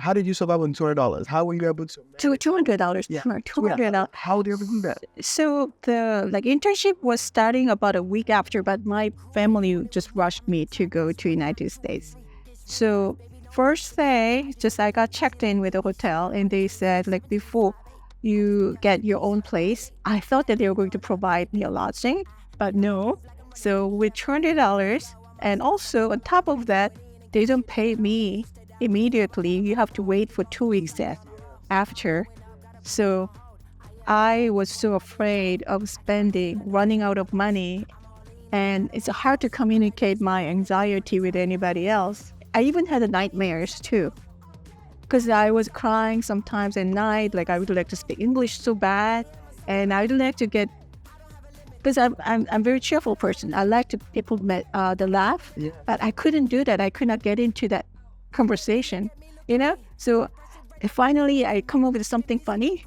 how did you survive on $200? How were you able to? $200. Yeah. $200. How did you ever do that? So the internship was starting about a week after, but my family just rushed me to go to United States. So first day, just I got checked in with the hotel, and they said like before you get your own place, I thought that they were going to provide me a lodging, but no. So with $200, and also on top of that, they don't pay me immediately. You have to wait for 2 weeks after. So I was so afraid of running out of money, and it's hard to communicate my anxiety with anybody else. I even had nightmares too, because I was crying sometimes at night. Like I would like to speak English so bad, and I would like to get, because I'm a very cheerful person. I like to people the laugh, but I couldn't do that. I could not get into that conversation, So finally, I come up with something funny.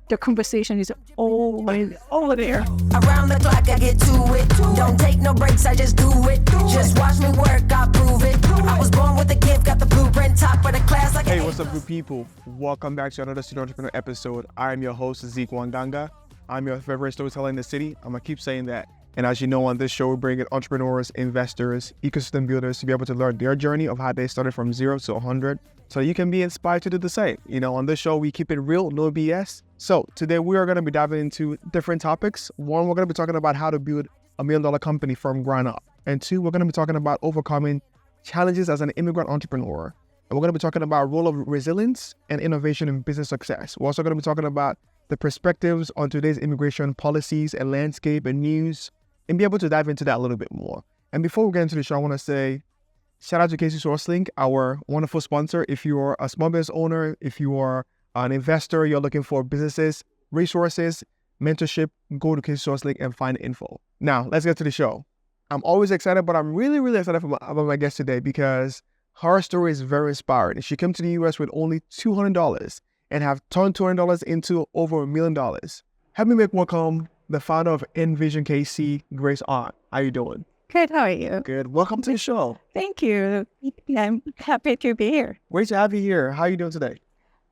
The conversation is always over there. Around the clock, I get to it. Don't take no breaks, I just do it. Just watch me work, I prove it. I was born with a gift, got the blueprint, top of the class. Like hey, what's up, good people? Welcome back to another Student Entrepreneur episode. I am your host, Zeke Wanganga. I'm your favorite storyteller in the city. I'm gonna keep saying that. And as you know, on this show, we bring in entrepreneurs, investors, ecosystem builders to be able to learn their journey of how they started from 0 to 100. So you can be inspired to do the same. On this show, we keep it real, no BS. So today we are going to be diving into different topics. One, we're going to be talking about how to build $1 million company from ground up. And two, we're going to be talking about overcoming challenges as an immigrant entrepreneur. And we're going to be talking about role of resilience and innovation in business success. We're also going to be talking about the perspectives on today's immigration policies and landscape and news, and be able to dive into that a little bit more. And before we get into the show, I want to say shout out to KC SourceLink, our wonderful sponsor. If you are a small business owner, if you are an investor, you're looking for businesses, resources, mentorship, go to KC SourceLink and find info. Now, let's get to the show. I'm always excited, but I'm really, really excited about my guest today because her story is very inspiring. She came to the US with only $200 and have turned $200 into over $1 million. Help me welcome the founder of NvsionKC, Grace Ahn. How you doing? Good, how are you? Good. Welcome to the show. Thank you. I'm happy to be here. Great to have you here. How are you doing today?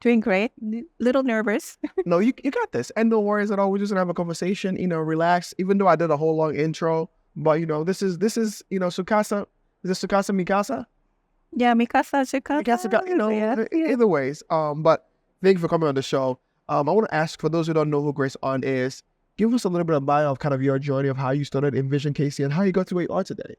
Doing great. Little nervous. No, you got this. And no worries at all. We're just gonna have a conversation, relax. Even though I did a whole long intro, but this is Sukasa. Is it Sukasa Mikasa? Yeah, Mikasa, Sukasa. Yeah. Either ways. But thank you for coming on the show. I want to ask, for those who don't know who Grace Ahn is, give us a little bit of bio of kind of your journey of how you started NvsionKC and how you got to where you are today.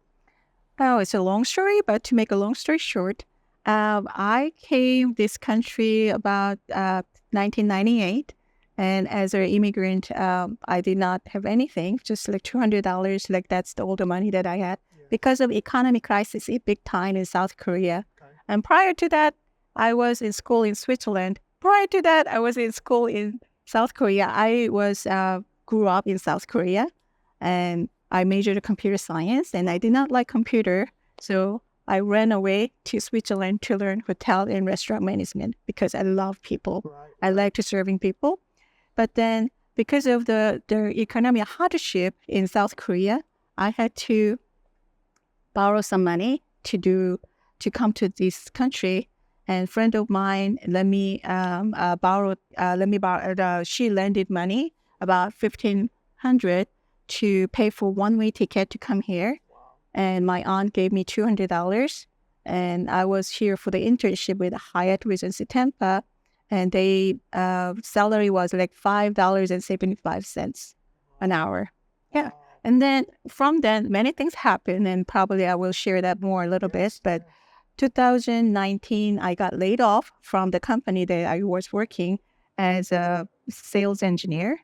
Oh, it's a long story, but to make a long story short, I came this country about 1998, and as an immigrant, I did not have anything, just like $200, like that's all the money that I had because of economic crisis, big time in South Korea. Okay. And prior to that, I was in school in Switzerland. Prior to that, I was in school in South Korea. I grew up in South Korea, and I majored in computer science, and I did not like computer, so I ran away to Switzerland to learn hotel and restaurant management because I love people. Right. I like to serving people. But then because of the economic hardship in South Korea, I had to borrow some money to come to this country. And a friend of mine let me borrow. She lended money about $1,500 to pay for one-way ticket to come here. Wow. And my aunt gave me $200, and I was here for the internship with Hyatt Regency Tampa, and they salary was like $5.75 an hour. Yeah. And then from then, many things happened, and probably I will share that more a little bit, but 2019, I got laid off from the company that I was working as a sales engineer.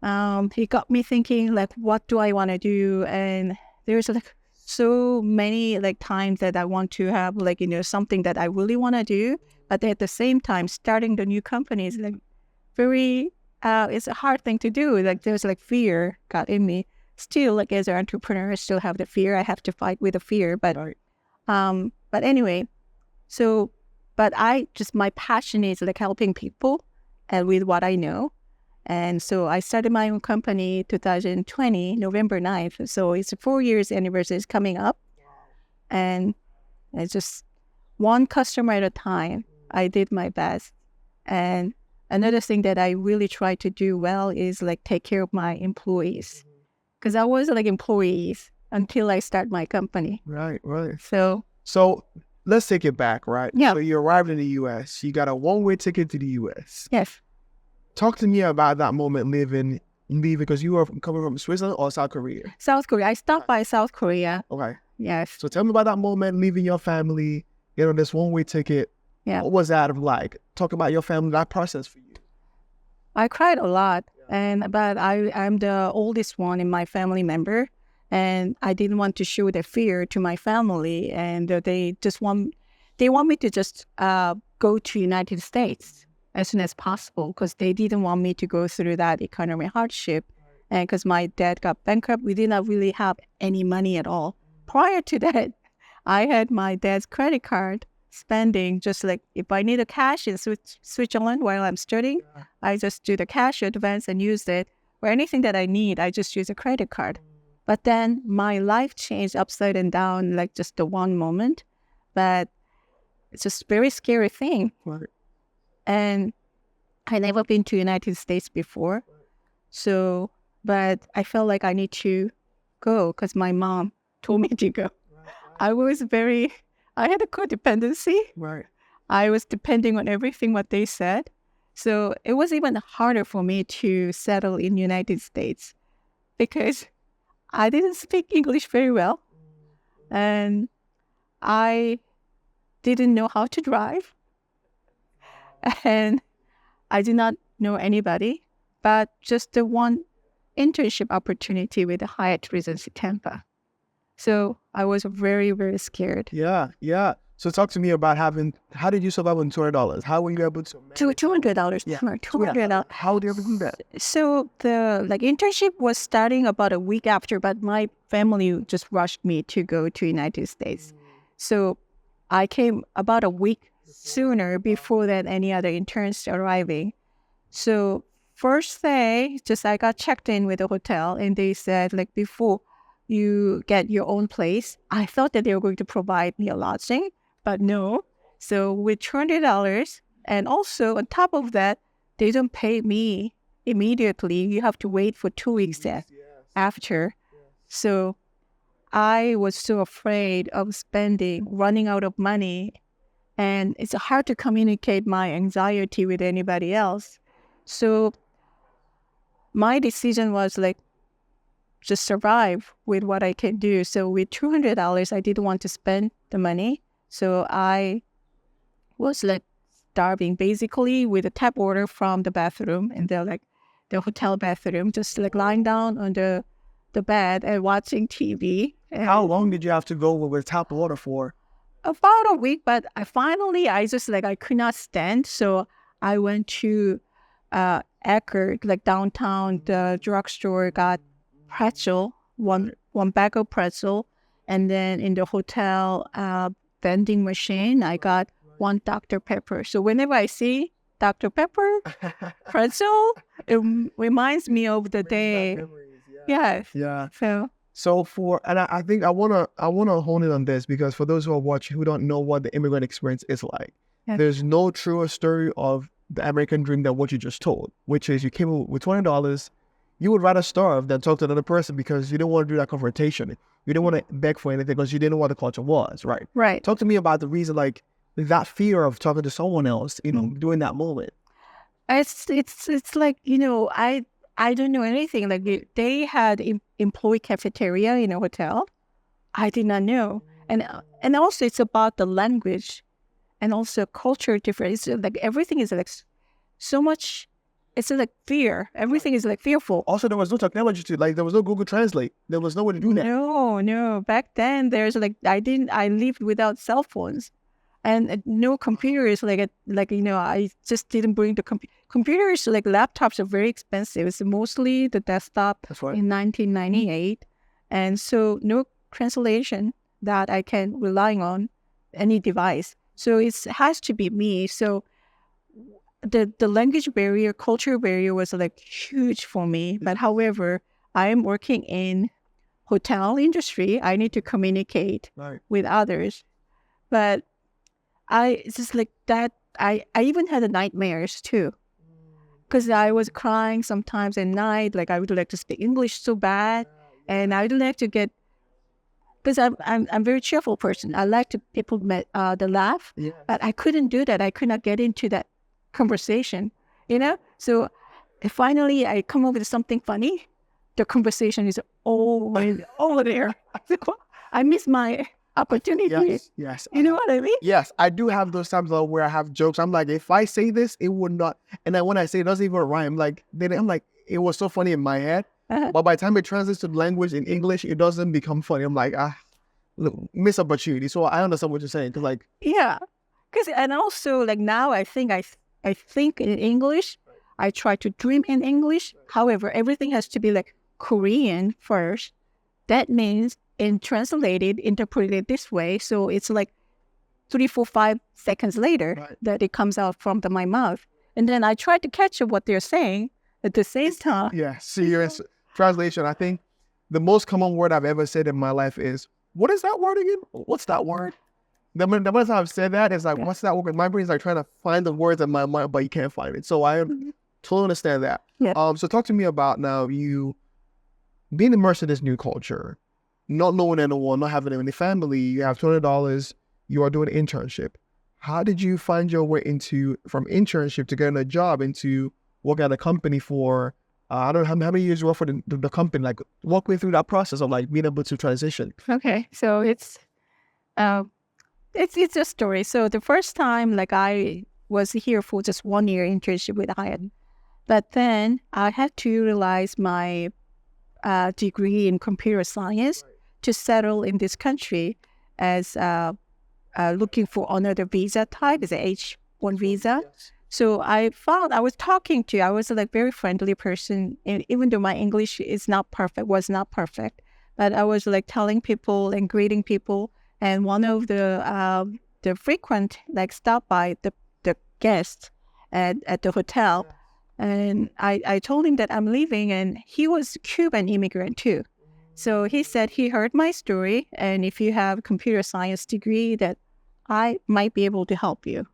It got me thinking, like, what do I want to do? And there's like so many like times that I want to have like, something that I really want to do. But at the same time, starting the new company is like very, it's a hard thing to do. Like there's like fear got in me. Still, like as an entrepreneur, I still have the fear. I have to fight with the fear. But anyway, but my passion is like helping people and with what I know. And so I started my own company 2020, November 9th. So it's a 4 years anniversary is coming up. Wow. And it's just one customer at a time. I did my best. And another thing that I really try to do well is like take care of my employees. Because I was like employees until I start my company. Right. So let's take it back, right? Yeah. So you arrived in the U.S. You got a one-way ticket to the U.S. yes. Talk to me about that moment leaving because you were coming from Switzerland or South Korea. South Korea. I stopped by South Korea. Okay. Yes. So tell me about that moment, leaving your family, this one-way ticket. Yeah. What was that like? Talk about your family, that process for you. I cried a lot, but I'm the oldest one in my family member, and I didn't want to show the fear to my family, and they want me to just go to United States as soon as possible because they didn't want me to go through that economic hardship, and because my dad got bankrupt, we did not really have any money at all. Prior to that, I had my dad's credit card spending, just like if I need a cash in Switzerland while I'm studying, I just do the cash advance and use it. Or anything that I need, I just use a credit card. But then my life changed upside and down, like just the one moment. But it's just a very scary thing. Right. And I never been to United States before. So, but I felt like I need to go because my mom told me to go. I had a codependency. Right. I was depending on everything what they said. So it was even harder for me to settle in United States because I didn't speak English very well. And I didn't know how to drive. And I did not know anybody, but just the one internship opportunity with the Hyatt Regency Tampa. So I was very, very scared. Yeah. So talk to me about how did you survive on $200? How were you able to? $200. Yeah. $200. How did you do that? So the internship was starting about a week after, but my family just rushed me to go to United States. So I came about a week sooner before that any other interns arriving. So first day, just I got checked in with the hotel and they said like before you get your own place, I thought that they were going to provide me a lodging, but no. So with $200, and also on top of that, they don't pay me immediately. You have to wait for 2 weeks after. So I was so afraid of running out of money, and it's hard to communicate my anxiety with anybody else. So my decision was like, just survive with what I can do. So with $200, I didn't want to spend the money. So I was like starving basically with a tap water from the bathroom and the hotel bathroom, just like lying down on the bed and watching TV. And how long did you have to go with tap water for? About a week, but I could not stand. So I went to Eckerd, like downtown, the drugstore, got pretzel, one bag of pretzel, and then in the hotel vending machine, I got one Dr. Pepper. So whenever I see Dr. Pepper, pretzel, it reminds me of the day. Yeah. So I think I wanna hone in on this because for those who are watching who don't know what the immigrant experience is like, there's no truer story of the American dream than what you just told, which is you came with $20. You would rather starve than talk to another person because you didn't want to do that confrontation. You didn't want to beg for anything because you didn't know what the culture was, right? Right. Talk to me about the reason, like that fear of talking to someone else, during that moment. It's like, I don't know anything. Like they had employee cafeteria in a hotel. I did not know. And also it's about the language and also culture difference. It's like everything is like so much. It's like fear. Everything is like fearful. Also, there was no technology there was no Google Translate. There was no way to do that. No. Back then, I lived without cell phones and no computers. I just didn't bring the computers. Like laptops are very expensive. It's mostly the desktop. That's right. In 1998. And so no translation that I can rely on any device. So it has to be me. So the language barrier, culture barrier was like huge for me. But however, I am working in hotel industry. I need to communicate with others. But it's just like that. I even had the nightmares too. Because I was crying sometimes at night. Like I would like to speak English so bad. And I would like to get, because I'm a very cheerful person. I like to people the laugh, but I couldn't do that. I could not get into that conversation, So finally I come up with something funny. The conversation is all over there. I miss my opportunity. Yes. You know what I mean? Yes, I do have those times though where I have jokes. I'm like, if I say this, it would not. And then when I say it doesn't even rhyme, I'm like, it was so funny in my head. But by the time it translates to language in English, it doesn't become funny. I'm like, look, missed opportunity. So I understand what you're saying. Cause like, yeah, and also like now I think I think in English. I try to dream in English. However, everything has to be like Korean first. That means interpreted this way. So it's like 3, 4, 5 seconds later that it comes out from my mouth. And then I try to catch up what they're saying at the same time. Yeah, serious translation. I think the most common word I've ever said in my life is, what is that word again? What's that word? The moment I've said that, it's like, what's that word? My brain's like trying to find the words in my mind, but you can't find it. So I totally understand that. Yeah. So talk to me about now you being immersed in this new culture, not knowing anyone, not having any family. You have $200. You are doing an internship. How did you find your way from internship to getting a job into working at a company for, I don't know how many years you work for the company? Like, walk me through that process of like being able to transition. Okay, so it's a story. So the first time, like I was here for just 1 year internship with Hyatt. But then I had to realize my degree in computer science to settle in this country as looking for another visa type, is an H1 visa. So I was like very friendly person, and even though my English was not perfect, but I was like telling people and greeting people. And one of the frequent like stop by the guests at the hotel. And I told him that I'm leaving, and he was a Cuban immigrant too. So he said he heard my story, and if you have a computer science degree, that I might be able to help you.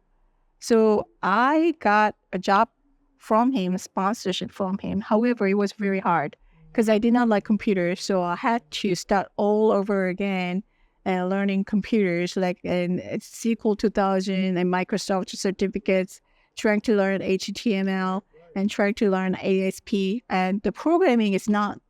So I got a job from him, a sponsorship from him. However, it was very hard because I did not like computers, so I had to start all over again and learning computers, like in SQL 2000 and Microsoft certificates, trying to learn HTML and trying to learn ASP. And the programming is not,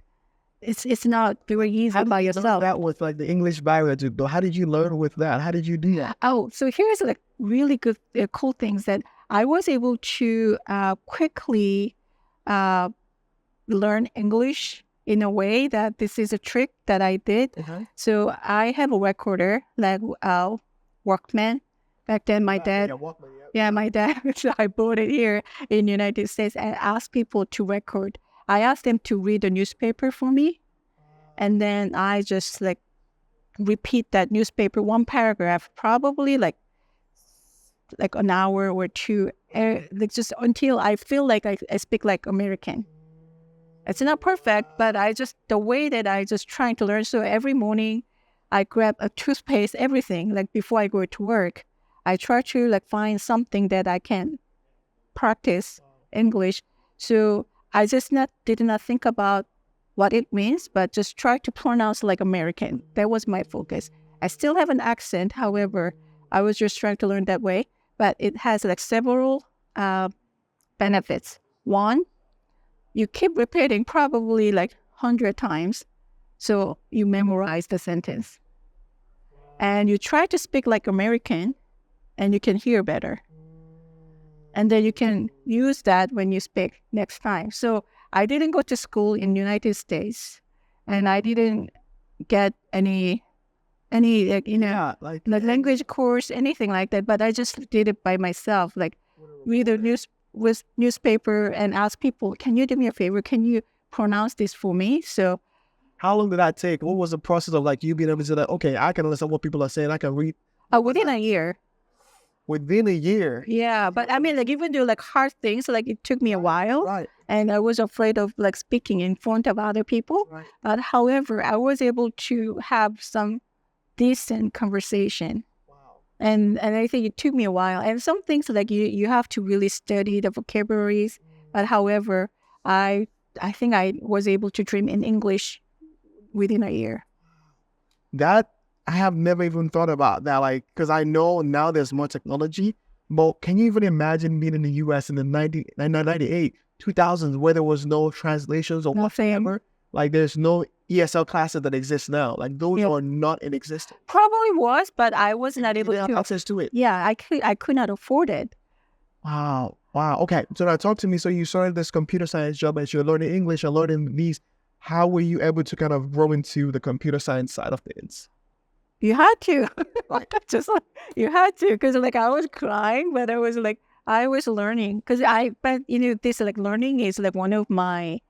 it's not very easy by yourself. That was like the English barrier. How did you learn with that? How did you do that? Oh, so here's like really good, cool things that I was able to quickly learn English in a way that this is a trick that I did. So I have a recorder, like Walkman. Back then, my dad, my dad, so I bought it here in the United States and asked people to record. I asked them to read the newspaper for me. And then I just like repeat that newspaper, one paragraph, probably like an hour or two, like just until I feel like I speak like American. It's not perfect, but the way that I just trying to learn. So every morning I grab a toothpaste, everything, like before I go to work. I try to like find something that I can practice English. So I just did not think about what it means, but just try to pronounce like American. That was my focus. I still have an accent, however, I was just trying to learn that way. But it has like several benefits. One, you keep repeating probably like 100 times, so you memorize the sentence. And you try to speak like American, and you can hear better. And then you can use that when you speak next time. So I didn't go to school in the United States, and I didn't get any like language course, anything like that. But I just did it by myself, like read a newspaper and ask people, can you do me a favor? Can you pronounce this for me? So how long did that take? What was the process of like you being able to say that, okay, I can understand what people are saying, I can read? Within a year. Within a year? Yeah, but I mean, like even though like hard things, like it took me a while. Right. And I was afraid of like speaking in front of other people. Right. But however, I was able to have some decent conversation. Wow. And I think it took me a while. And some things like you have to really study the vocabularies. But however, I think I was able to dream in English within a year. That I have never even thought about that, like, because I know now there's more technology, but can you even imagine being in the US in the 1998, 2000s, where there was no translations or whatever? Like, there's no ESL classes that exist now. Like, those are not in existence. Probably was, but I was not able to have access to it. Yeah, I could not afford it. Wow. Okay. So now talk to me. So you started this computer science job as you're learning English and learning these. How were you able to kind of grow into the computer science side of things? You had to. Just like, you had to, because like I was crying, but I was learning, because this like learning is like one of my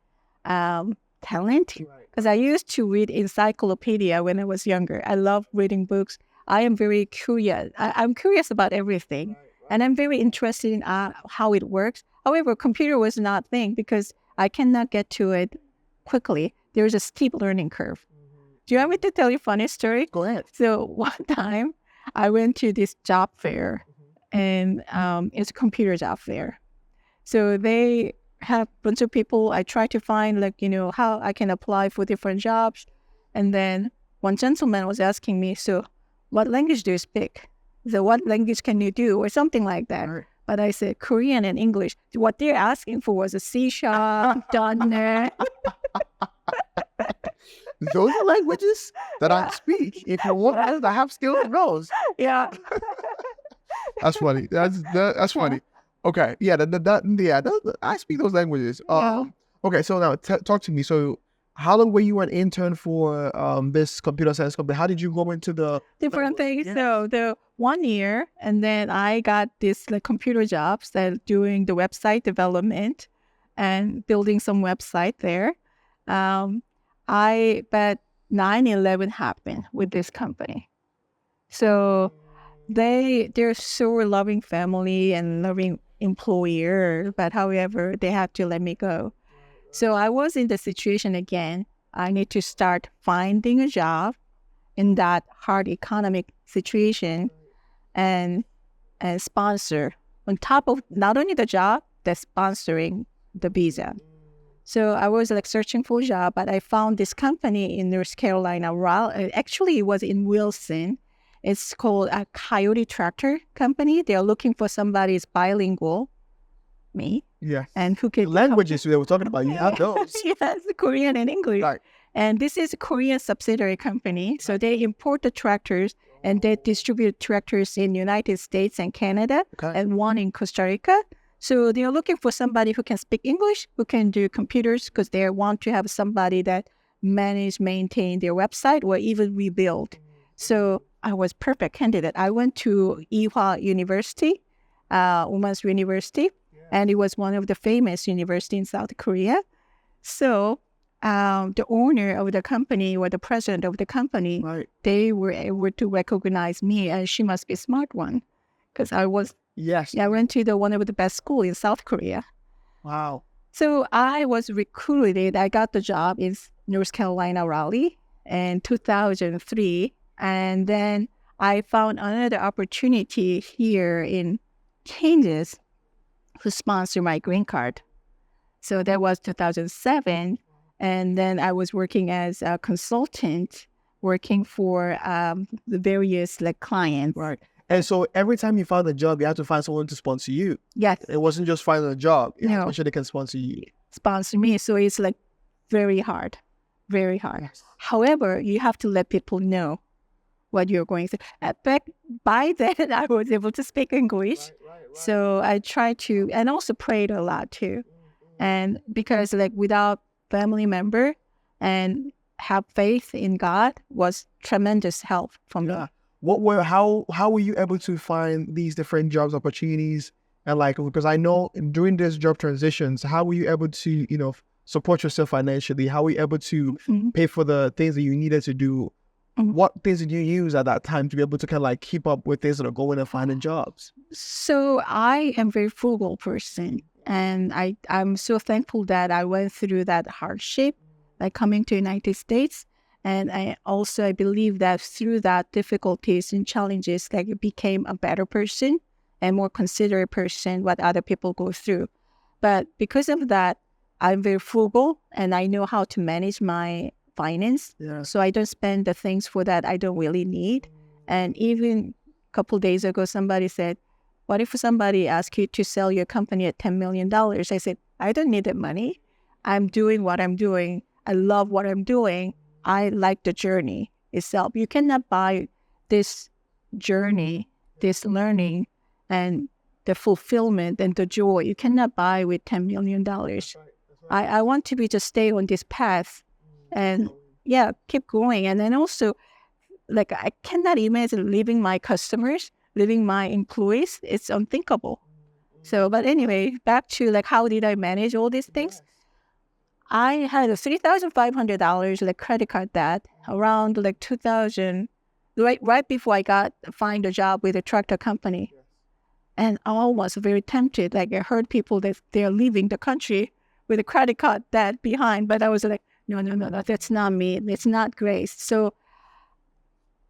talent, because I used to read encyclopedia when I was younger. I love reading books. I am very curious. I'm curious about everything, and I'm very interested in how it works. However, computer was not a thing because I cannot get to it quickly. There's a steep learning curve. Do you want me to tell you a funny story? Go ahead. So one time I went to this job fair, and it's a computer job fair. So they have a bunch of people. I try to find how I can apply for different jobs. And then one gentleman was asking me, so what language do you speak? So what language can you do? Or something like that. Right. But I said Korean and English. What they're asking for was a C#, .NET. Those are languages that I speak. If you want, I have skills in those. Yeah. That's funny. That's funny. Okay. Yeah. I speak those languages. Okay. So now talk to me. So how long were you an intern for this computer science company? How did you go into the different things? Yeah. So the 1 year, and then I got this computer jobs that doing the website development and building some website there. But 9/11 happened with this company. So they're so loving family and loving employer, but however, they had to let me go. So I was in the situation again. I need to start finding a job in that hard economic situation and sponsor on top of not only the job, that's sponsoring the visa. So I was searching for a job, but I found this company in North Carolina. Actually, it was in Wilson. It's called a Coyote Tractor Company. They are looking for somebody who's bilingual, me. Yeah. And who can languages they were talking about. You have those. Yes, Korean and English. Right. And this is a Korean subsidiary company. So they import the tractors and they distribute tractors in United States and Canada, and one in Costa Rica. So they're looking for somebody who can speak English, who can do computers, because they want to have somebody that maintain their website or even rebuild. So I was perfect candidate. I went to Ewha University, Women's University, and it was one of the famous university in South Korea. So the owner of the company or the president of the company, they were able to recognize me, and she must be a smart one, because I was. Yes. I went to one of the best schools in South Korea. Wow. So I was recruited. I got the job in North Carolina, Raleigh in 2003. And then I found another opportunity here in Kansas to sponsor my green card. So that was 2007. And then I was working as a consultant, working for the various clients. Right. And so every time you found a job, you had to find someone to sponsor you. Yes. It wasn't just finding a job. You had to make sure they can sponsor you. Sponsor me. So it's very hard. Very hard. Yes. However, you have to let people know what you're going through. Back by then, I was able to speak English. Right. So I tried to, and also prayed a lot too. And because without family member and have faith in God was tremendous help for me. How were you able to find these different jobs opportunities? And because I know during these job transitions, how were you able to, support yourself financially? How were you able to pay for the things that you needed to do? What things did you use at that time to be able to keep up with things that are going and finding jobs? So I am a very frugal person, and I'm so thankful that I went through that hardship, coming to the United States. And I believe that through that difficulties and challenges, like you became a better person and more considerate person what other people go through. But because of that, I'm very frugal and I know how to manage my finance. Yeah. So I don't spend the things for that I don't really need. And even a couple of days ago, somebody said, what if somebody asked you to sell your company at $10 million? I said, I don't need that money. I'm doing what I'm doing. I love what I'm doing. I like the journey itself. You cannot buy this journey, this learning, and the fulfillment and the joy. You cannot buy with $10 million. I want to be just stay on this path and keep going. And then also, like, I cannot imagine leaving my customers, leaving my employees. It's unthinkable. So, but anyway, back to like, how did I manage all these things? I had a $3,500 like credit card debt around like 2000, right before I find a job with a tractor company. And I was very tempted. Like I heard people that they're leaving the country with a credit card debt behind, but I was like, no, that's not me. It's not Grace. So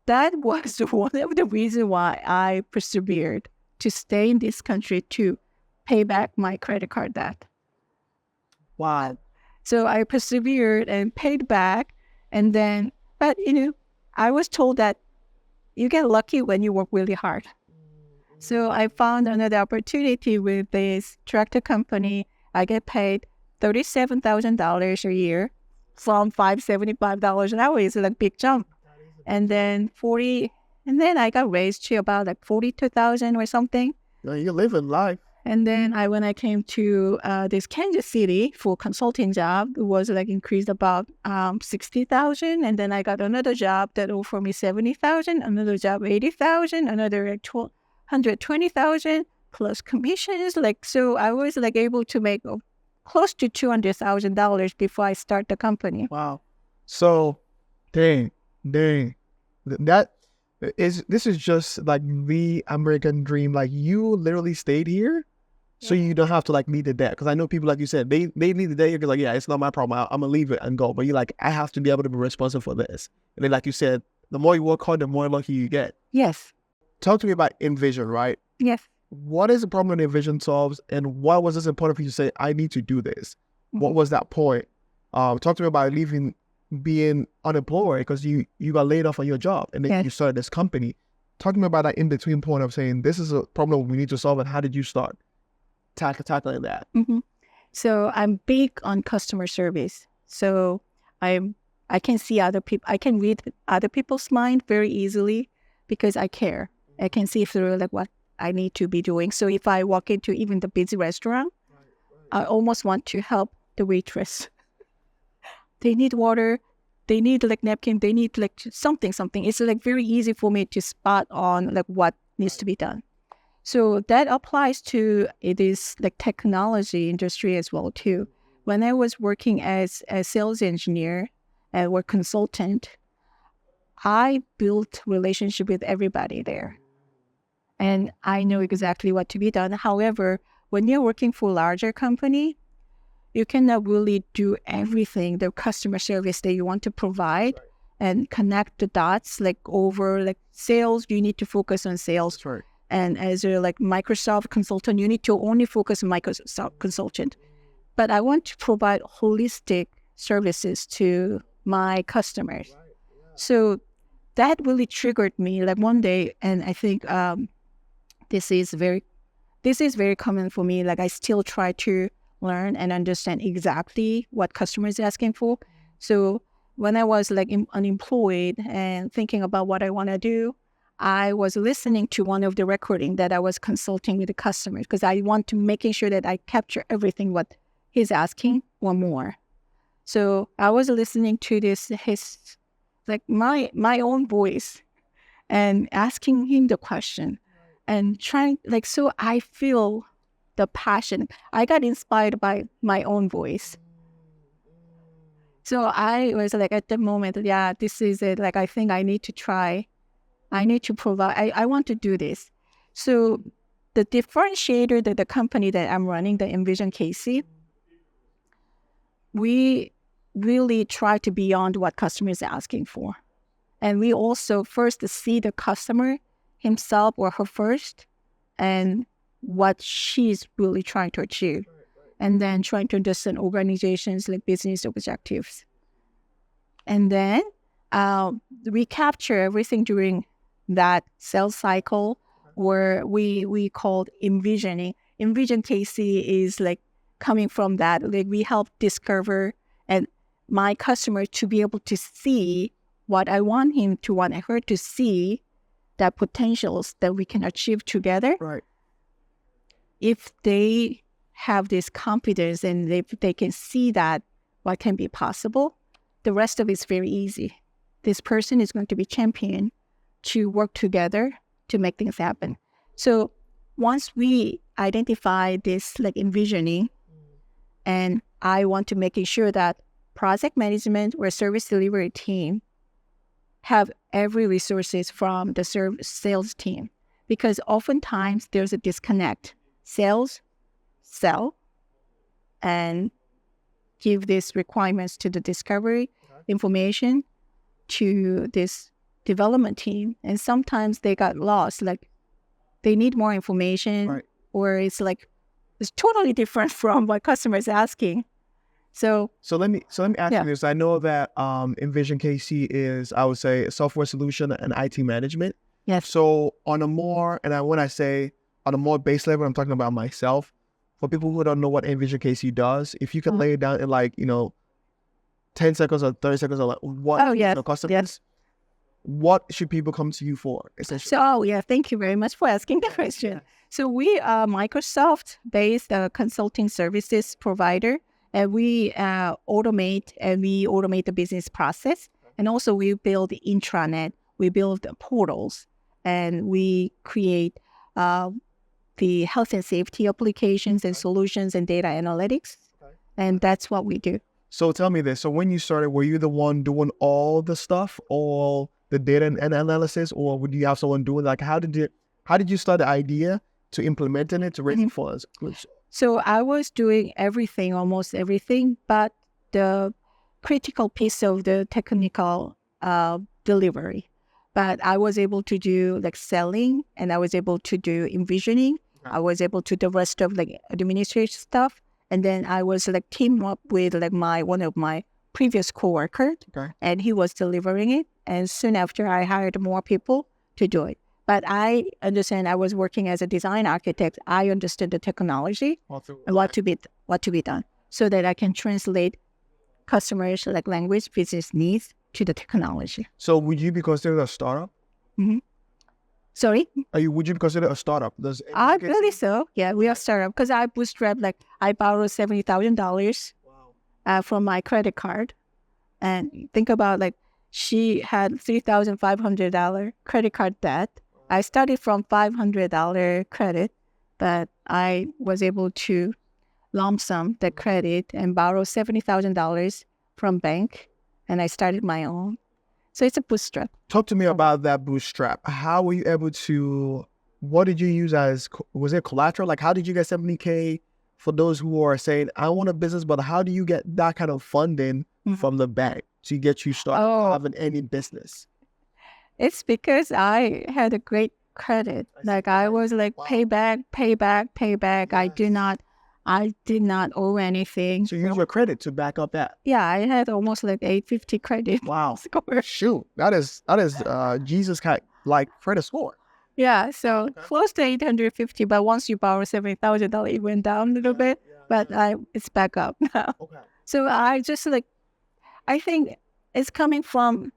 that was one of the reasons why I persevered to stay in this country to pay back my credit card debt. Wow. So I persevered and paid back. And then, but I was told that you get lucky when you work really hard. So I found another opportunity with this tractor company. I get paid $37,000 a year from $575 an hour. It's like a big jump. And then I got raised to about like 42,000 or something. You're living life. And then when I came to this Kansas City for consulting job, it was like increased about 60,000. And then I got another job that offered me 70,000, another job 80,000, another like 120,000 plus commissions. Like, so I was like able to make close to $200,000 before I start the company. Wow. So, dang. This is just like the American dream. Like you literally stayed here so you don't have to like meet the debt. Because I know people, like you said, they need the debt. You're like, yeah, it's not my problem. I'm going to leave it and go. But you're like, I have to be able to be responsible for this. And then like you said, the more you work hard, the more lucky you get. Yes. Talk to me about Envision, right? Yes. What is the problem that Envision solves? And why was this important for you to say, I need to do this? Mm-hmm. What was that point? Talk to me about being unemployed because you got laid off on your job and then you started this company. Talk to me about that in-between point of saying, this is a problem we need to solve, and how did you start tackling that? Mm-hmm. So I'm big on customer service. So I can see other people, I can read other people's mind very easily because I care. I can see through like what I need to be doing. So if I walk into even the busy restaurant, I almost want to help the waitress. They need water, they need like napkin, they need like something. It's like very easy for me to spot on like what needs to be done. So that applies to this like technology industry as well too. When I was working as a sales engineer or consultant, I built relationship with everybody there. And I know exactly what to be done. However, when you're working for a larger company, you cannot really do everything, the customer service that you want to provide and connect the dots like over like sales. You need to focus on sales. That's right. And as a like Microsoft consultant, you need to only focus on Microsoft consultant. But I want to provide holistic services to my customers. Right. Yeah. So that really triggered me like one day. And I think this is very common for me. Like I still try to learn and understand exactly what customers are asking for. So when I was like unemployed and thinking about what I want to do, I was listening to one of the recording that I was consulting with the customers because I want to making sure that I capture everything what he's asking or more. So I was listening to his like my own voice and asking him the question and trying like, so I feel the passion. I got inspired by my own voice. So I was like, at the moment, this is it. Like, I think I need to try. I need to provide. I want to do this. So the differentiator that the company that I'm running, the NvsionKC, we really try to beyond what customer is asking for. And we also first see the customer himself or her first and what she's really trying to achieve. And then trying to understand organizations like business objectives. And then we capture everything during that sales cycle where we called envisioning. NvsionKC is like coming from that. Like we help discover and my customer to be able to see what I want him to want her to see, that potentials that we can achieve together. Right. If they have this confidence and if they can see that what can be possible, the rest of it is very easy. This person is going to be champion to work together to make things happen. So once we identify this like envisioning, and I want to making sure that project management or service delivery team have every resources from the sales team, because oftentimes there's a disconnect. Sales sell and give these requirements to the discovery information to this development team, and sometimes they got lost. Like they need more information, or it's totally different from what customers asking. So let me ask you this. I know that NvsionKC is, I would say, a software solution and IT management. Yes. So on a more, when I say on a more base level, I'm talking about myself. For people who don't know what NvsionKC does, if you can lay it down in 10 seconds or 30 seconds, or what customers, what should people come to you for, essentially? So, thank you very much for asking the question. Yeah. So we are Microsoft-based consulting services provider, and we automate the business process. And also we build the intranet, we build portals, and we create the health and safety applications and solutions and data analytics. And that's what we do. So tell me this. So when you started, were you the one doing all the stuff, all the data and analysis, or would you have someone doing how did you start the idea to implementing it to raising funds? So I was doing everything, almost everything, but the critical piece of the technical delivery. But I was able to do selling, and I was able to do envisioning. I was able to do the rest of administrative stuff. And then I was teamed up with one of my previous coworker, and he was delivering it. And soon after, I hired more people to do it. But I understand I was working as a design architect. I understood the technology and what to be done, so that I can translate customers' language, business needs to the technology. So would you be considered a startup? Mm-hmm. Sorry? Would you be considered a startup? I believe so. Yeah, we are startup because I bootstrapped, I borrowed $70,000 from my credit card. And think about she had $3,500 credit card debt. I started from $500 credit, but I was able to lump sum the credit and borrow $70,000 from bank, and I started my own. So it's a bootstrap. Talk to me about that bootstrap. How were you able to, what did you use was it collateral? How did you get $70K for those who are saying, I want a business, but how do you get that kind of funding from the bank to get you started having any business? It's because I had a great credit. I was pay back. Yes. I did not owe anything. So you use your credit to back up that? Yeah, I had almost 850 credit. Wow. Score. Shoot, that is Jesus credit score. Yeah, so close to 850, but once you borrow $7,000, it went down a little bit, but it's back up now. Okay. So I just I think it's coming from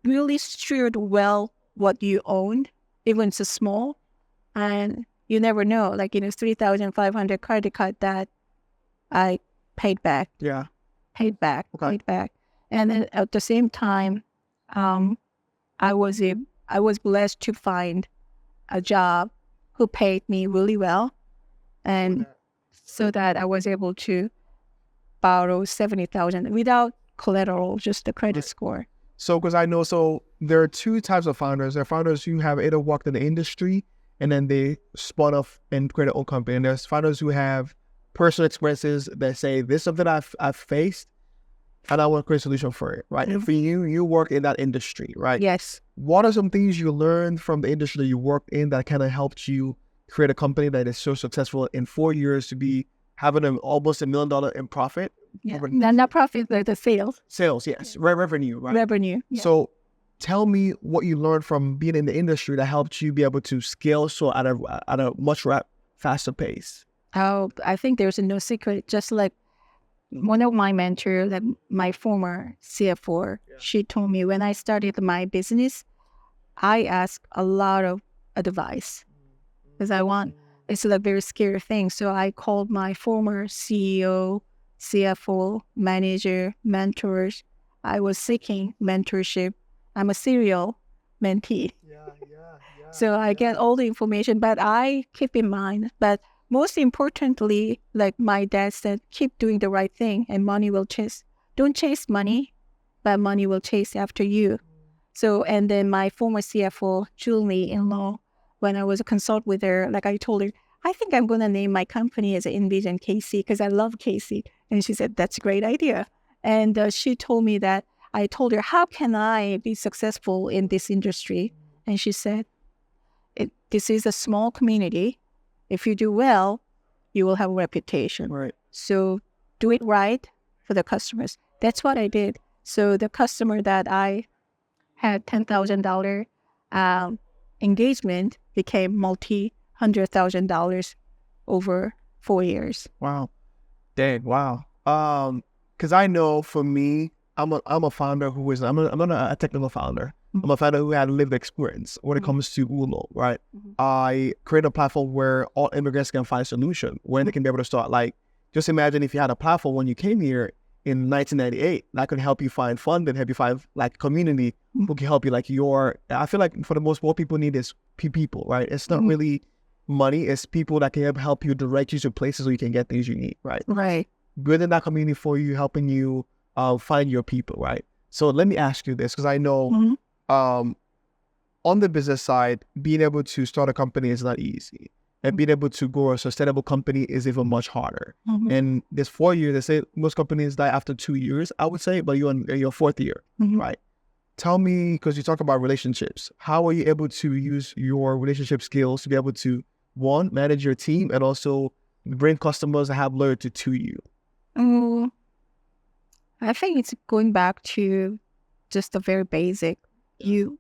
really steward well what you owned, even if it's small, and you never know, $3,500 credit card that I paid back. Yeah. Paid back. And then at the same time, I was blessed to find a job who paid me really well. And so that I was able to borrow $70,000 without collateral, just the credit score. So, because I know, there are two types of founders. There are founders who have either worked in the industry and then they spun off and create their own company. And there's founders who have personal experiences that say, this is something I've faced, and I want to create a solution for it, right? And for you, you work in that industry, right? Yes. What are some things you learned from the industry that you worked in that kind of helped you create a company that is so successful in 4 years to be having almost $1 million in profit? Yeah. Not profit, but the sales. Sales, yes. Revenue, right? Revenue. Yeah. So tell me what you learned from being in the industry that helped you be able to scale so at a much faster pace. Oh, I think there's no secret. Just like one of my mentors, like my former CFO, she told me when I started my business, I asked a lot of advice because it's a very scary thing. So I called my former CEO, CFO, manager, mentors. I was seeking mentorship. I'm a serial mentee. So I get all the information, but I keep in mind, but most importantly, like my dad said, keep doing the right thing and money will chase. Don't chase money, but money will chase after you. So, and then my former CFO, Julie in-law, when I was a consult with her, like I told her, I think I'm going to name my company as NvsionKC because I love KC. And she said, that's a great idea. And she told me that, I told her, how can I be successful in this industry? And she said, this is a small community. If you do well, you will have a reputation. Right. So do it right for the customers. That's what I did. So the customer that I had $10,000 engagement became $100,000 over 4 years. Wow. Dang, wow. Because I know for me, I'm a founder who is, I'm not a technical founder. I'm a founder who had lived experience when it comes to ULO, right? I create a platform where all immigrants can find a solution, where they can be able to start. Like, just imagine if you had a platform when you came here in 1998 that could help you find funding, help you find like community who can help you. Like I feel like for the most, what people need is people, right? It's not really money, it's people that can help you direct you to places where you can get things you need, right? Right. Building that community for you, helping you find your people, right? So let me ask you this, because I know on the business side, being able to start a company is not easy. And being able to grow a sustainable company is even much harder. And this 4 years, they say most companies die after 2 years, I would say, but you're in your 4th year, right? Tell me, because you talk about relationships, how are you able to use your relationship skills to be able to, one, manage your team and also bring customers and have loyalty to you? I think it's going back to just the very basic. You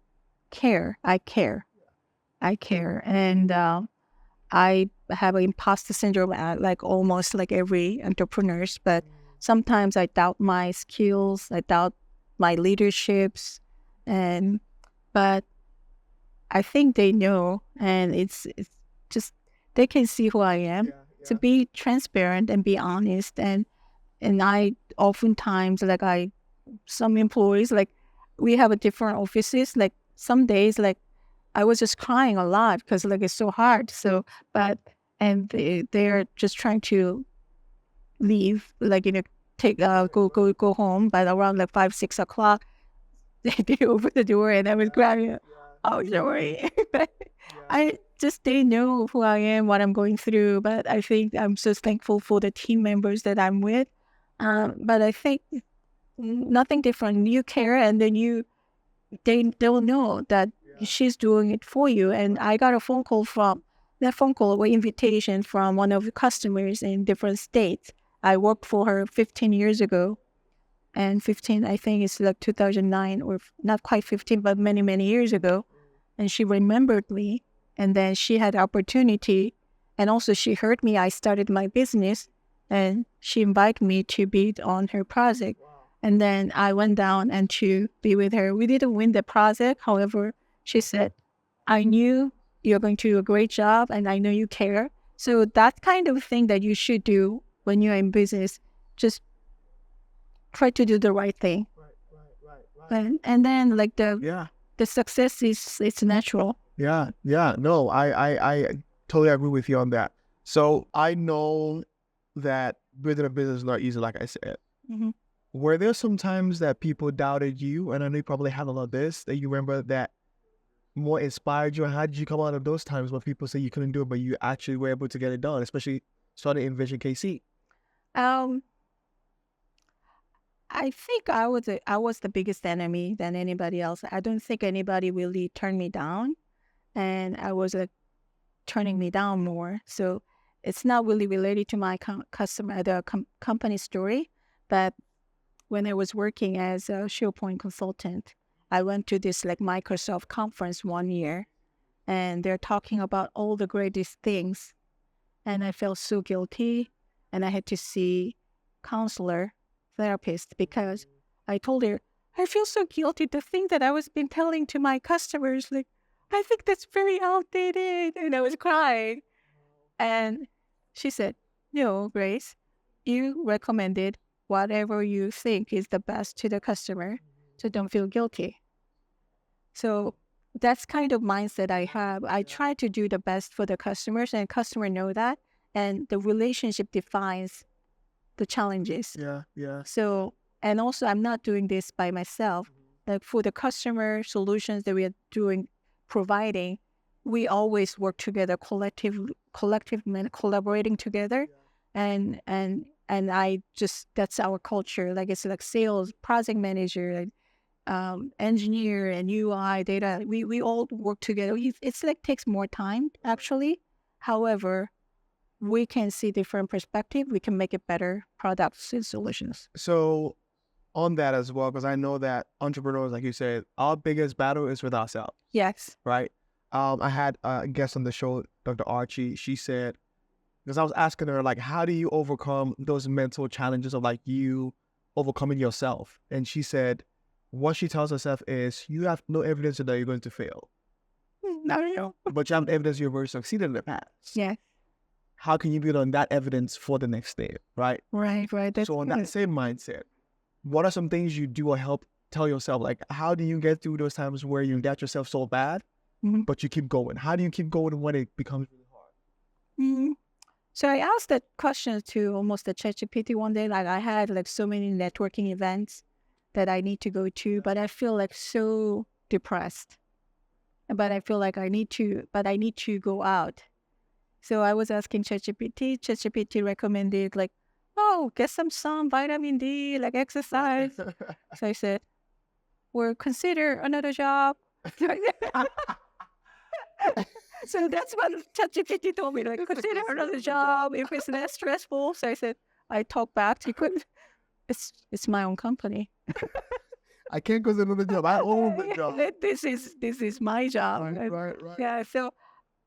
care. I care. And I have an imposter syndrome, like almost like every entrepreneurs, but sometimes I doubt my skills. I doubt my leaderships. But I think they know, and it's just, they can see who I am. To be transparent and be honest. And I oftentimes, like some employees, like we have a different offices, like some days, like I was just crying a lot because like it's so hard. So, and they're just trying to leave, like, take, go home. But around like 5, 6 o'clock, they open the door and I was crying. Oh, sorry. They know who I am, what I'm going through. But I think I'm so thankful for the team members that I'm with. But I think nothing different. You care, and then they'll know that she's doing it for you. And I got a phone call or invitation from one of the customers in different states. I worked for her 15 years ago. And 15, I think it's like 2009, or not quite 15, but many, many years ago. And she remembered me. And then she had opportunity. And also she heard me. I started my business. And she invited me to be on her project. And then I went down and to be with her. We didn't win the project. However, she said, I knew you're going to do a great job and I know you care. So that kind of thing that you should do when you're in business, just try to do the right thing. Right. And then like the success it's natural. Yeah. No, I totally agree with you on that. So I know that building a business is not easy, like I said. Were there some times that people doubted you? And I know you probably had a lot of this, that you remember that more inspired you. And how did you come out of those times when people say you couldn't do it, but you actually were able to get it done, especially starting NvsionKC? I think I was the biggest enemy than anybody else. I don't think anybody really turned me down, and I was like turning me down more. So it's not really related to my company story, but when I was working as a SharePoint consultant, I went to this like Microsoft conference one year, and they're talking about all the greatest things, and I felt so guilty, and I had to see counselor, therapist, because I told her, I feel so guilty. The thing that I was been telling to my customers, like, I think that's very outdated. And I was crying. And she said, no, Grace, you recommended whatever you think is the best to the customer. So don't feel guilty. So that's kind of mindset I have. I try to do the best for the customers, and customer know that. And the relationship defines the challenges. Yeah. So, and also I'm not doing this by myself. Like for the customer solutions that we are providing, we always work together, collaborating together. And I just, that's our culture. Like it's like sales, project manager, engineer and UI data. We all work together. It's like takes more time actually. However, we can see different perspective. We can make it better products and solutions. So on that as well, because I know that entrepreneurs, like you said, our biggest battle is with ourselves. Yes. Right. I had a guest on the show, Dr. Archie. She said, because I was asking her, like, how do you overcome those mental challenges of like you overcoming yourself? And she said, what she tells herself is, you have no evidence that you're going to fail. No. But you have evidence you've already succeeded in the past. Yeah. How can you build on that evidence for the next day, right? Right. That's so on good. that same mindset, what are some things you do or help tell yourself, like, how do you get through those times where you get yourself so bad, but you keep going? How do you keep going when it becomes really hard? So I asked that question to almost the ChatGPT one day. Like I had like so many networking events that I need to go to, but I feel like so depressed. But I feel like I need to go out. So I was asking ChatGPT. ChatGPT recommended like, oh, get some sun, vitamin D, like exercise. So I said, well, consider another job. So that's what ChatGPT told me, like, consider another job if it's less stressful. So I said, I talked back to it. It's my own company. I can't go to another job. I own the job. This is my job. Right. Yeah. So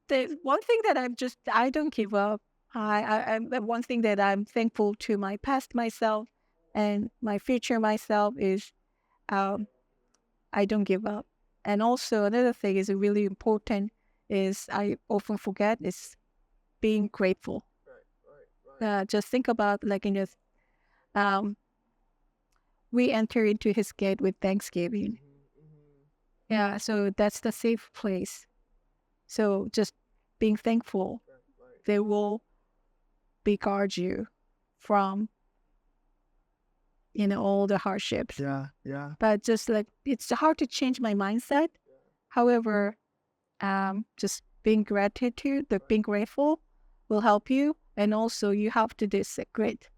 the one thing that I don't give up. I'm one thing that I'm thankful to my past myself and my future myself is, I don't give up. And also another thing is really important is I often forget is being grateful. Right. Just think about like in this, we enter into his gate with thanksgiving. Yeah, so that's the safe place. So just being thankful, they will guard you from, all the hardships. Yeah. But just like, it's hard to change my mindset. However, just being grateful will help you. And also you have to do great.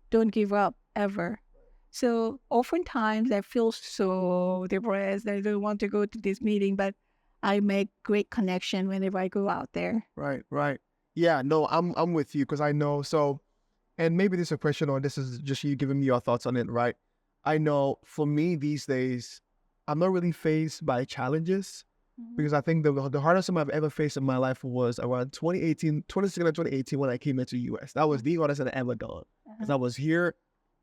Don't give up ever. So oftentimes I feel so depressed. I don't want to go to this meeting, but I make great connection whenever I go out there. Right. Yeah, no, I'm with you because I know. So, and maybe this is a question or this is just you giving me your thoughts on it, right? I know for me these days, I'm not really faced by challenges because I think the hardest time I've ever faced in my life was around 2018 when I came into the US. That was the hardest I've ever done. Because I was here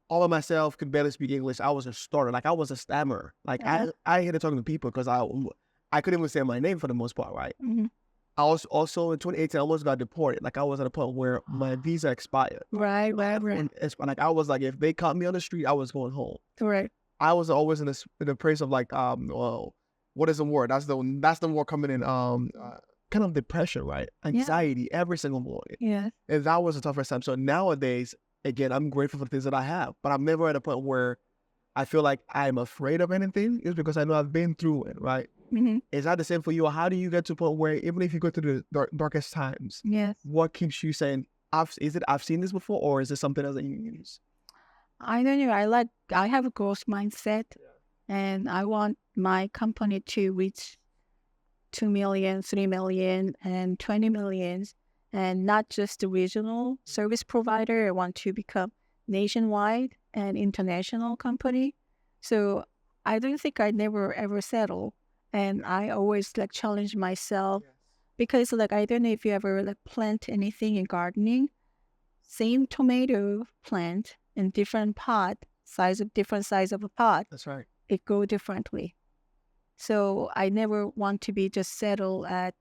all by myself, could barely speak English. I was a starter. Like I was a stammerer. Like I hated talking to people because I couldn't even say my name for the most part, right? I was also in 2018, I almost got deported. Like I was at a point where my visa expired. Right. And it's like I was like, if they caught me on the street, I was going home. Right. I was always in the place of like, well, what is the word? That's the word coming in, kind of depression, right? Anxiety every single morning. Yeah. And that was the toughest time. So nowadays, again, I'm grateful for the things that I have, but I'm never at a point where I feel like I'm afraid of anything. It's because I know I've been through it, right? Is that the same for you? Or how do you get to a point where even if you go through the darkest times, yes, what keeps you saying, I've seen this before, or is this something else that you use? I don't know. I have a growth mindset, and I want my company to reach 2 million, 3 million, and 20 million, and not just a regional service provider. I want to become nationwide and international company. So I don't think I never ever settle, and I always like challenge myself because like I don't know if you ever like plant anything in gardening, same tomato plant in different pot, different size of a pot, That's right. it go differently. So I never want to be just settle at,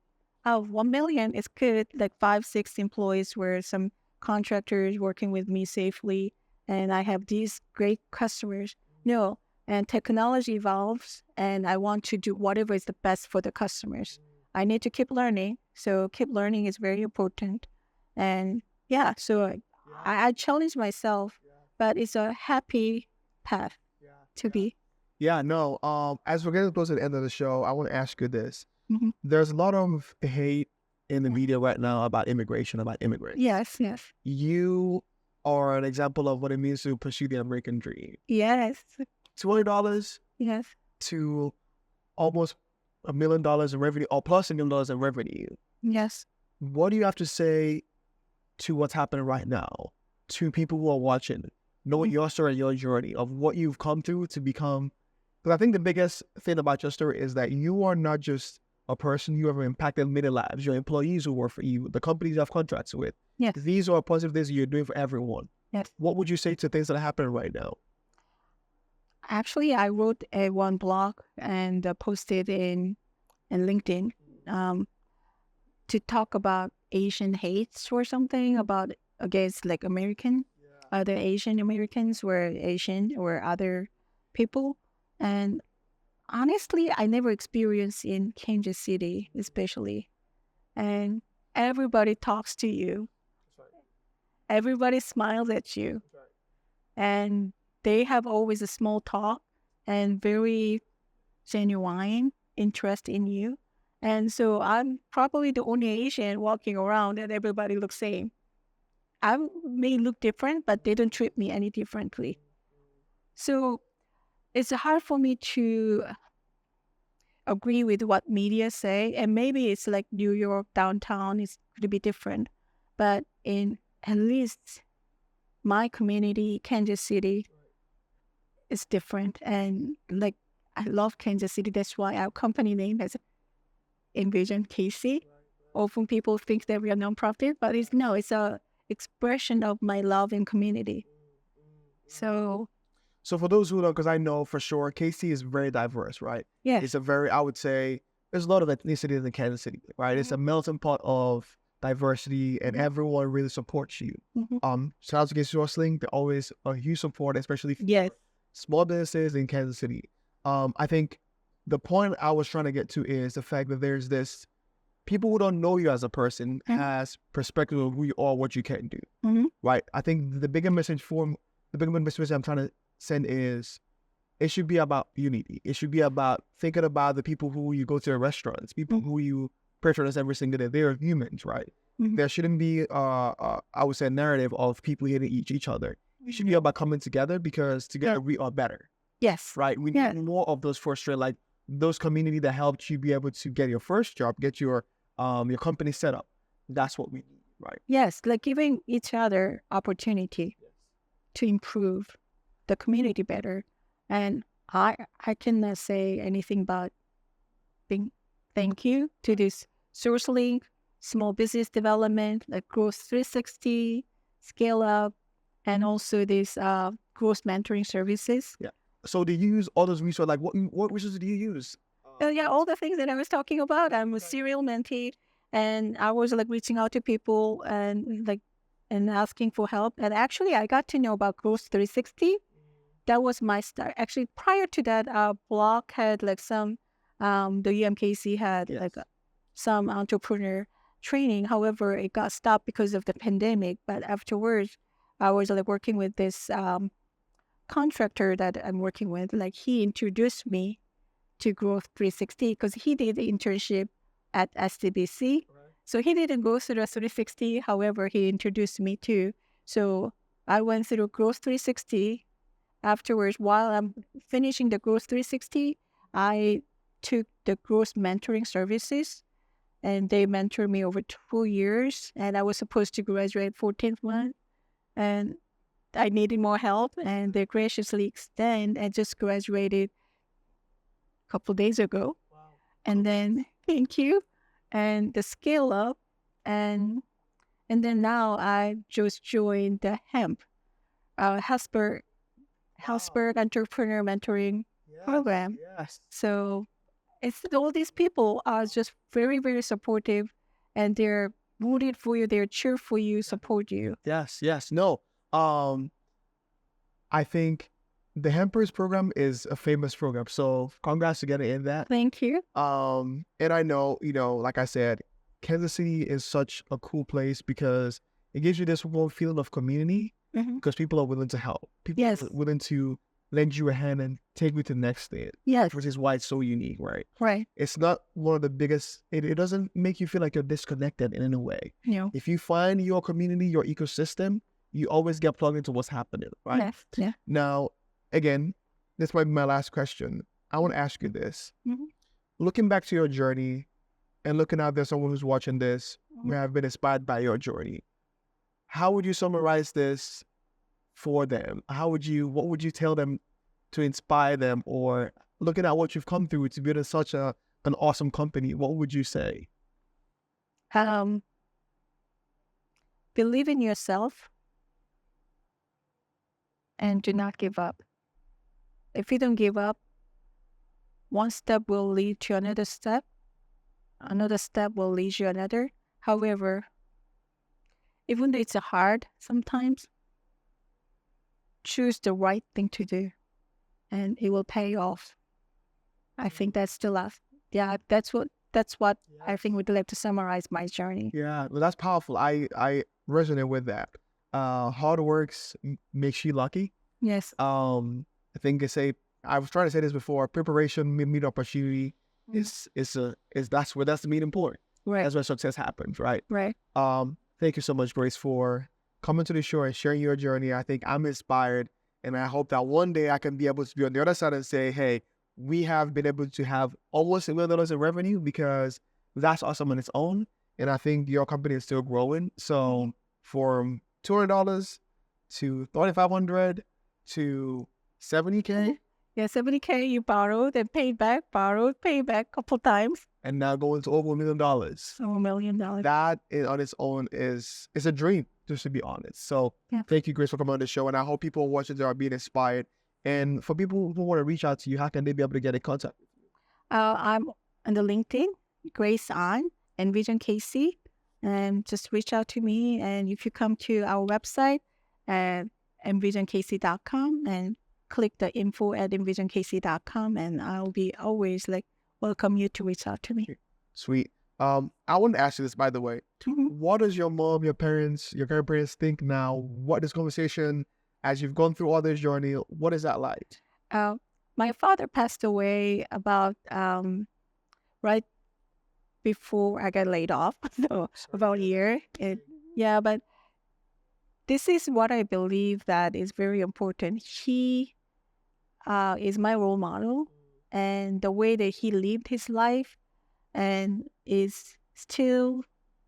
1 million is good, like 5, 6 employees where some contractors working with me safely, and I have these great customers. No, and technology evolves, and I want to do whatever is the best for the customers. I need to keep learning, so keep learning is very important. And yeah, so I challenge myself, but it's a happy path to be. Yeah, no. As we're getting close to the end of the show, I want to ask you this. Mhm. There's a lot of hate in the media right now about immigration, about immigrants. Yes. You are an example of what it means to pursue the American dream. Yes. $200 Yes. to almost $1 million in revenue, or plus $1 million in revenue. Yes. What do you have to say to what's happening right now, to people who are watching, knowing your story and your journey of what you've come through to become? Because I think the biggest thing about your story is that you are not just a person, you have impacted many lives, your employees who work for you, the companies you have contracts with. Yes. These are positive things you're doing for everyone. Yes. What would you say to things that are happening right now? Actually, I wrote one blog and posted in LinkedIn to talk about Asian hates or something about against like other Asian Americans were Asian or other people. And honestly, I never experienced in Kansas City, especially. And everybody talks to you. Everybody smiles at you. And they have always a small talk and very genuine interest in you. And so I'm probably the only Asian walking around and everybody looks same. I may look different, but they don't treat me any differently. So it's hard for me to agree with what media say. And maybe it's like New York downtown is going to be different. But in at least my community, Kansas City, is different. And like, I love Kansas City. That's why our company name is NvsionKC. Often people think that we are nonprofit, but it's a expression of my love and community. So for those who know, because I know for sure, KC is very diverse, right? yeah, It's I would say, there's a lot of ethnicities in Kansas City, right? It's a melting pot of diversity, and everyone really supports you. Shout out to Grace Ahn, they're always a huge support, especially for small businesses in Kansas City. I think the point I was trying to get to is the fact that there's this people who don't know you as a person has perspective of who you are, what you can do, right? I think the bigger message I'm trying to send is it should be about unity. It should be about thinking about the people who you go to the restaurants, people who you patronize every single day. They are humans, right? There shouldn't be, I would say, a narrative of people hating each other. It should be about coming together because together we are better. Yes. Right? We need more of those first trade, like those community that helped you be able to get your first job, get your company set up. That's what we need, right? Yes, like giving each other opportunity to improve the community better. And I cannot say anything but thank you to this SourceLink, small business development, like Growth 360, Scale Up, and also this growth mentoring services. Yeah. So do you use all those resources? Like what resources do you use? All the things that I was talking about. I'm a serial mentee, and I was like reaching out to people and asking for help. And actually, I got to know about Growth 360. That was my start. Actually, prior to that, our blog had like some, the UMKC had like some entrepreneur training. However, it got stopped because of the pandemic. But afterwards, I was like working with this contractor that I'm working with. Like he introduced me to Growth 360 because he did the internship at SDBC. So he didn't go through the 360. However, he introduced me too. So I went through Growth 360 afterwards, while I'm finishing the Growth 360, I took the Growth Mentoring Services, and they mentored me over 2 years. And I was supposed to graduate 14th month, and I needed more help, and they graciously extend and just graduated a couple days ago. Wow. And then, thank you, and the scale up, and then now I just joined the Hesberg Entrepreneur Mentoring Program. Yes. So it's all these people are just very, very supportive, and they're rooted for you, they're cheer for you, support you. Yes. No. I think the Hempers program is a famous program. So congrats to getting in that. Thank you. And I know, like I said, Kansas City is such a cool place because it gives you this whole feeling of community because people are willing to help. People Yes. are willing to lend you a hand and take you to the next stage. Yes. Which is why it's so unique, right? Right. It's not one of the biggest, it doesn't make you feel like you're disconnected in any way. You know. If you find your community, your ecosystem, you always get plugged into what's happening, right? Yes. Yeah. Now, again, this might be my last question. I want to ask you this. Looking back to your journey and looking out there, someone who's watching this, who have been inspired by your journey, how would you summarize this for them? What would you tell them to inspire them, or looking at what you've come through to build such an awesome company, what would you say? Believe in yourself and do not give up. If you don't give up, one step will lead to another step will lead you another. However, even though it's hard sometimes, choose the right thing to do and it will pay off. I think that's the last. Yeah, that's what I think would like to summarize my journey. Yeah, well, that's powerful. I resonate with that. Hard work makes you lucky. Yes. I think I was trying to say this before. Preparation meet opportunity is that's the meeting point. Right. That's where success happens, right? Right. Thank you so much, Grace, for coming to the show and sharing your journey. I think I'm inspired, and I hope that one day I can be able to be on the other side and say, hey, we have been able to have almost $1 million in revenue, because that's awesome on its own. And I think your company is still growing. So from $200 to $3,500 to $70K. Yeah, $70K you borrowed and paid back a couple times. And now going to over $1 million. Over $1 million. That on its own is a dream, just to be honest. So Thank you, Grace, for coming on the show. And I hope people watching are being inspired. And for people who want to reach out to you, how can they be able to get in contact with you? I'm on the LinkedIn, Grace Ahn, NvsionKC, and just reach out to me. And if you come to our website at NvsionKC.com and click the info at NvsionKC.com, and I'll be always welcome you to reach out to me. Sweet. I want to ask you this, by the way. What does your mom, your parents, your grandparents think now? What this conversation, as you've gone through all this journey, what is that like? My father passed away about right before I got laid off, so about a year. But this is what I believe that is very important. He is my role model, and the way that he lived his life and is still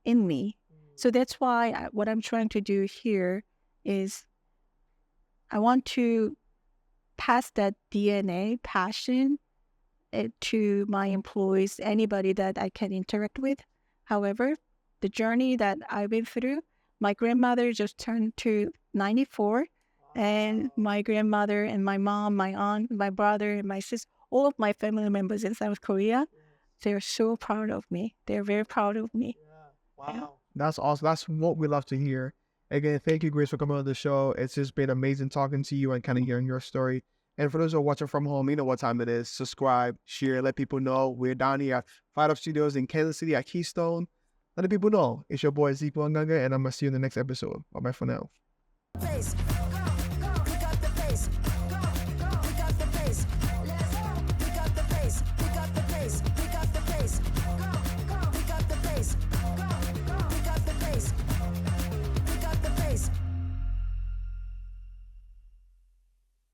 in me. So that's why what I'm trying to do here is I want to pass that DNA passion to my employees, anybody that I can interact with. However, the journey that I've been through, my grandmother just turned to 94, and my grandmother and my mom, my aunt, my brother, and my sister, all of my family members in South Korea, they're so proud of me. They're very proud of me. Wow. Yeah. That's awesome. That's what we love to hear. Again, thank you, Grace, for coming on the show. It's just been amazing talking to you and kind of hearing your story. And for those who are watching from home, you know what time it is. Subscribe, share, let people know. We're down here at Fight Up Studios in Kansas City at Keystone. Let the people know. It's your boy, Zeke Wanganga, and I'm going to see you in the next episode. Bye-bye for now.